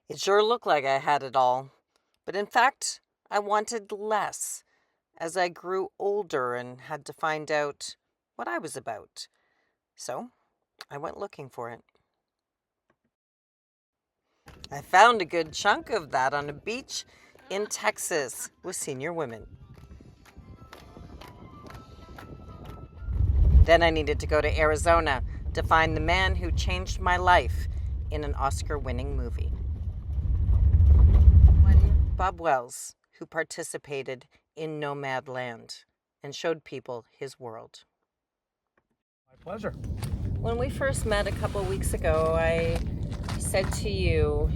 It sure looked like I had it all, but in fact, I wanted less as I grew older and had to find out what I was about. So I went looking for it. I found a good chunk of that on a beach in Texas with senior women. Then I needed to go to Arizona to find the man who changed my life in an Oscar-winning movie. Bob Wells, who participated in Nomadland and showed people his world. My pleasure. When we first met a couple weeks ago, I said to you,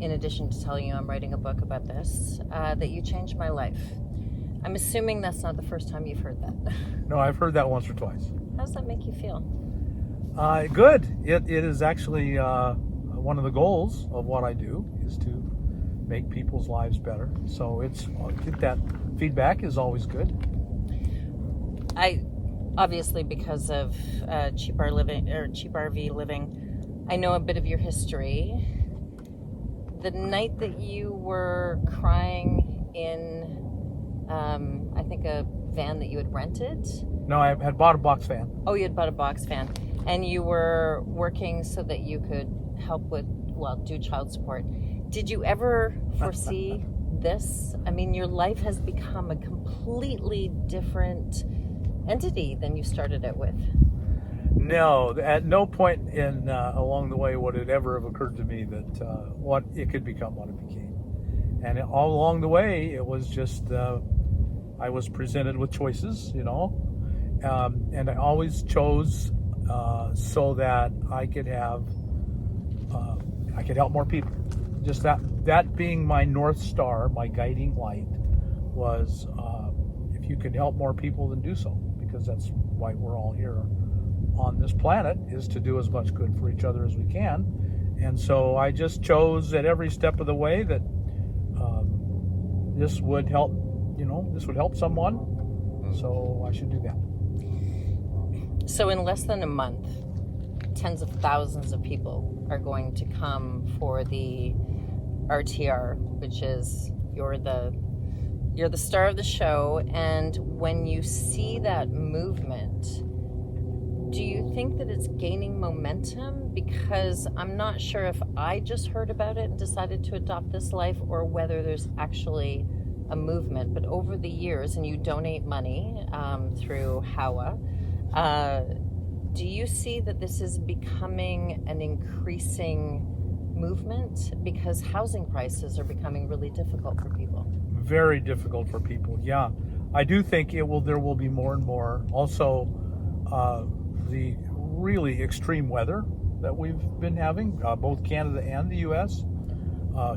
in addition to telling you I'm writing a book about this, that you changed my life. I'm assuming that's not the first time you've heard that. No, I've heard that once or twice. How does that make you feel? Good. It is actually one of the goals of what I do is to make people's lives better. So get that feedback is always good. I obviously, because of cheap RV living, I know a bit of your history. The night that you were crying in, I think a van that you had rented. No, I had bought a box fan. Oh, you had bought a box fan, and you were working so that you could help with, do child support. Did you ever foresee this? I mean, your life has become a completely different entity than you started it with. No, at no point in along the way would it ever have occurred to me that what it could become what it became. And all along the way, it was just I was presented with choices, and I always chose so that I could help more people. Just that being my North Star, my guiding light, was if you can help more people, then do so, because that's why we're all here on this planet, is to do as much good for each other as we can. And so I just chose at every step of the way that this would help, this would help someone, so I should do that. So in less than a month, tens of thousands of people are going to come for the RTR, which is you're the star of the show. And when you see that movement, do you think that it's gaining momentum? Because I'm not sure if I just heard about it and decided to adopt this life, or whether there's actually a movement. But over the years, and you donate money through HAWA, do you see that this is becoming an increasing movement? Because housing prices are becoming really difficult for people. Very difficult for people, yeah. I do think there will be more and more. Also, the really extreme weather that we've been having, both Canada and the U.S.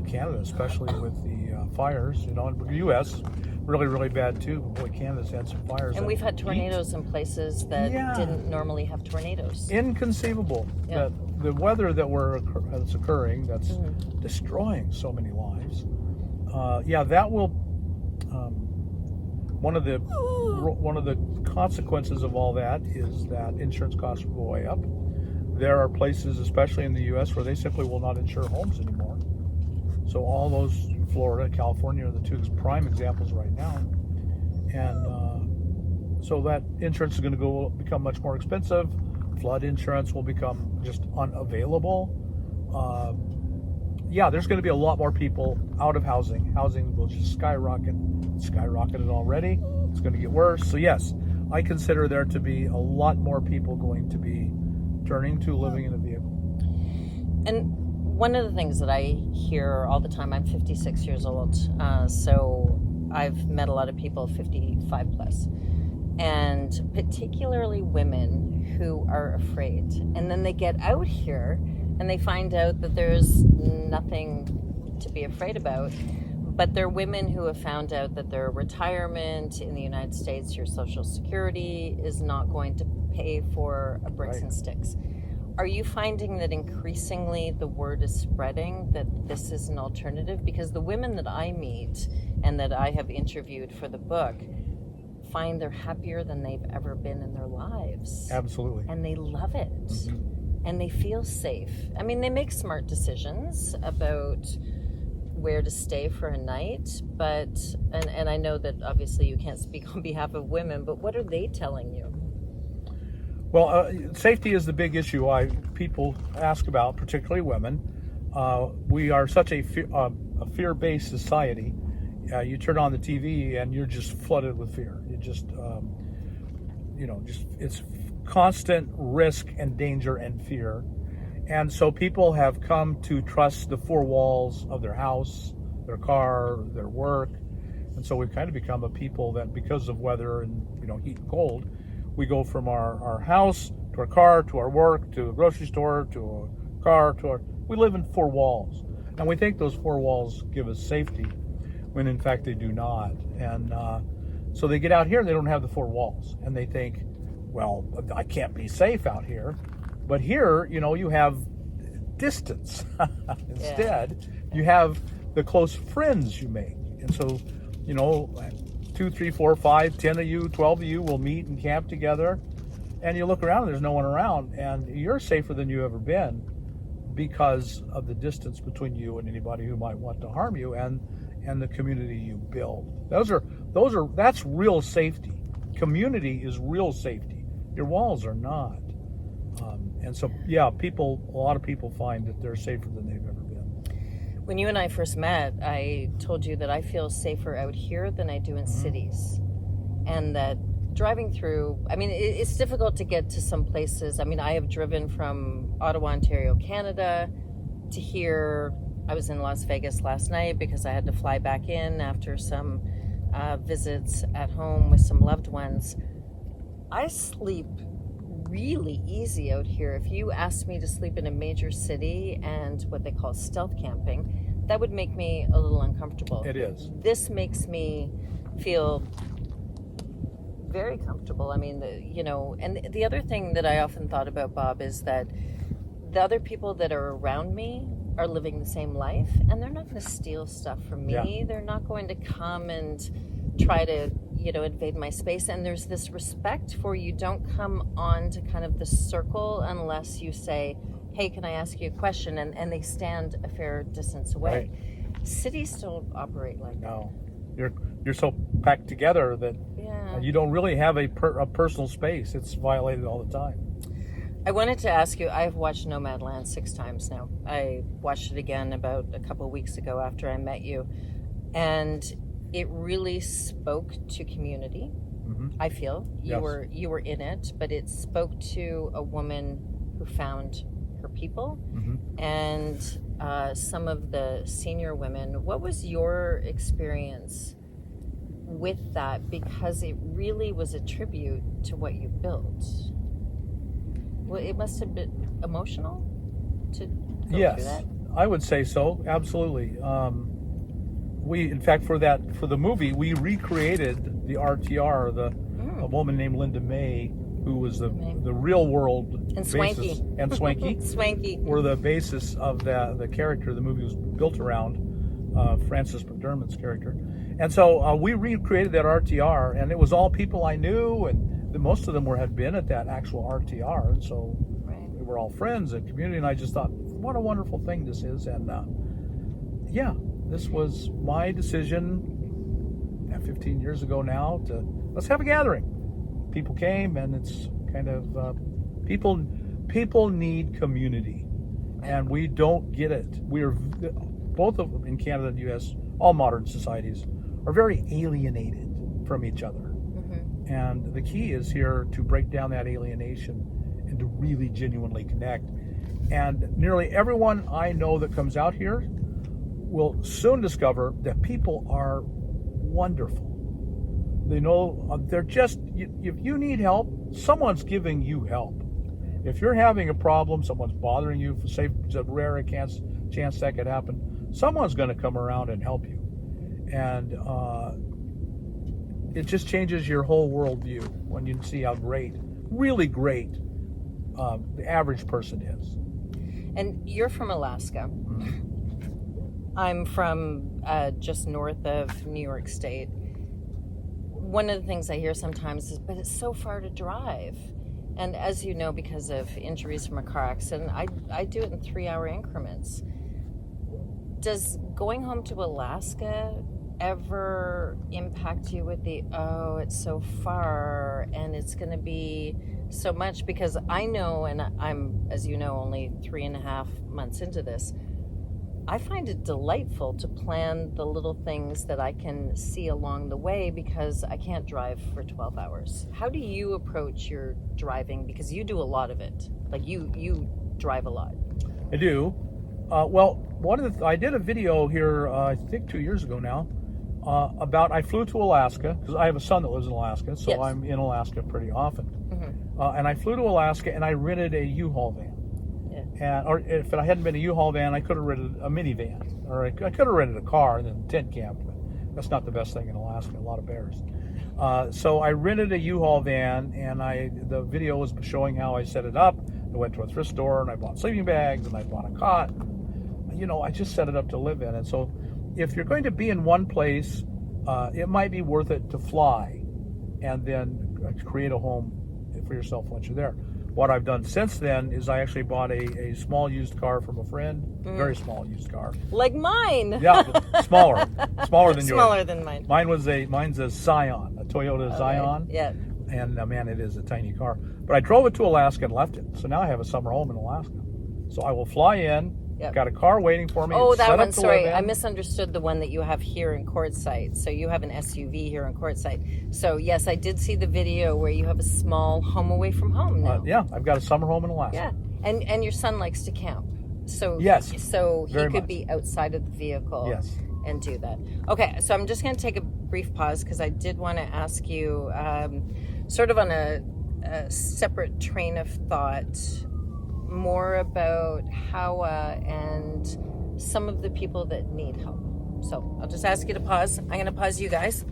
Canada, especially with the fires, and the U.S. really, really bad too. But boy, Canada's had some fires. And we've had tornadoes in places that didn't normally have tornadoes. Inconceivable. Yeah. That the weather that's occurring, that's destroying so many lives. That will. One of the consequences of all that is that insurance costs will go way up. There are places, especially in the U.S., where they simply will not insure homes anymore. So all those, Florida, California, are the two prime examples right now. And so that insurance is going to become much more expensive. Flood insurance will become just unavailable. There's going to be a lot more people out of housing. Housing will just skyrocket. It's skyrocketed already. It's going to get worse. So yes, I consider there to be a lot more people going to be turning to living in a vehicle. And one of the things that I hear all the time, I'm 56 years old, so I've met a lot of people 55 plus, and particularly women who are afraid. And then they get out here and they find out that there's nothing to be afraid about. But they're women who have found out that their retirement in the United States, your Social Security, is not going to pay for a bricks and sticks. Are you finding that increasingly the word is spreading that this is an alternative? Because the women that I meet and that I have interviewed for the book find they're happier than they've ever been in their lives. Absolutely. And they love it. Mm-hmm. and they feel safe. I mean, they make smart decisions about where to stay for a night, but and I know that obviously you can't speak on behalf of women, but what are they telling you? Well, safety is the big issue people ask about, particularly women. We are such a fear-based society. You turn on the TV and you're just flooded with fear. You just, it's constant risk and danger and fear. And so people have come to trust the four walls of their house, their car, their work. And so we've kind of become a people that, because of weather and, heat and cold, we go from our house to our car to our work to a grocery store to a car we live in four walls. And we think those four walls give us safety when in fact they do not. And so they get out here and they don't have the four walls. And they think, well, I can't be safe out here. But here, you have distance. Instead, you have the close friends you make. And so, 2, 3, 4, 5, 10 of you, 12 of you will meet and camp together. And you look around and there's no one around. And you're safer than you've ever been because of the distance between you and anybody who might want to harm you and the community you build. That's real safety. Community is real safety. Your walls are not. And so, a lot of people find that they're safer than they've ever been. When you and I first met, I told you that I feel safer out here than I do in cities. And that driving through, I mean, it's difficult to get to some places. I mean, I have driven from Ottawa, Ontario, Canada to here. I was in Las Vegas last night because I had to fly back in after some visits at home with some loved ones. I sleep really easy out here. If you asked me to sleep in a major city and what they call stealth camping, that would make me a little uncomfortable. It is. This makes me feel very comfortable. I mean, and the other thing that I often thought about, Bob, is that the other people that are around me are living the same life, and they're not going to steal stuff from me. Yeah. They're not going to come and try to invade my space. And there's this respect for you don't come on to kind of the circle unless you say, hey, can I ask you a question? And they stand a fair distance away. Right. Cities don't operate like that. No, you're so packed together that you don't really have a personal space. It's violated all the time. I wanted to ask you, I've watched Nomadland 6 times now. I watched it again about a couple of weeks ago after I met you. And it really spoke to community. I feel you were in it, but it spoke to a woman who found her people and some of the senior women. What was your experience with that? Because it really was a tribute to what you built. Well, it must have been emotional to go through that. I would say so. Absolutely. We, in fact, for the movie, we recreated the RTR, a woman named Linda May, who was the real world and basis, Swanky and Swanky, Swanky were the basis of the character the movie was built around, Frances McDermott's character. And so we recreated that RTR, and it was all people I knew, and most of them had been at that actual RTR, and so we were all friends and community. And I just thought, what a wonderful thing this is. And this was my decision 15 years ago now to let's have a gathering. People came, and it's kind of people need community, and we don't get it. We're both of them in Canada and U.S. All modern societies are very alienated from each other. And the key is here to break down that alienation and to really genuinely connect. And nearly everyone I know that comes out here will soon discover that people are wonderful. They know they're just, if you need help, someone's giving you help. If you're having a problem, someone's bothering you, say it's a rare chance that could happen, someone's going to come around and help you. And it just changes your whole worldview when you see how really great the average person is. And you're from Alaska. I'm from just north of New York State. One of the things I hear sometimes is, but it's so far to drive. And as you know, because of injuries from a car accident, I do it in 3-hour increments. Does going home to Alaska ever impact you with the, oh, it's so far and it's going to be so much? Because I know, and I'm, as you know, only 3.5 months into this, I find it delightful to plan the little things that I can see along the way because I can't drive for 12 hours. How do you approach your driving? Because you do a lot of it. Like you drive a lot. I do. Well, I did a video here, I think 2 years ago now, about I flew to Alaska because I have a son that lives in Alaska, so Yes. I'm in Alaska pretty often. Mm-hmm. And I flew to Alaska and I rented a U-Haul van. Yeah. Or if it hadn't been a U-Haul van, I could have rented a minivan, or I could have rented a car and then tent camped. But that's not the best thing in Alaska. A lot of bears. So I rented a U-Haul van, and the video was showing how I set it up. I went to a thrift store and I bought sleeping bags and I bought a cot. You know, I just set it up to live in. And so, if you're going to be in one place, it might be worth it to fly, and then create a home for yourself once you're there. What I've done since then is I actually bought a small used car from a friend, very small used car. Like mine. Yeah, smaller than yours. Smaller than mine. Mine's a Scion, a Toyota Scion. Yeah. And man, it is a tiny car. But I drove it to Alaska and left it. So now I have a summer home in Alaska. So I will fly in. Yep. Got a car waiting for me. Oh, It's that set one. up to Sorry, live in. I misunderstood the one that you have here in Quartzsite. So you have an SUV here in Quartzsite. So yes, I did see the video where you have a small home away from home now. Yeah, I've got a summer home in Alaska. Yeah, and your son likes to camp. So Yes, so he very could much. be outside of the vehicle. Yes. And do that. Okay, so I'm just going to take a brief pause because I did want to ask you, sort of on a separate train of thought, more about Hawa and some of the people that need help. So I'll just ask you to pause. I'm going to pause you guys.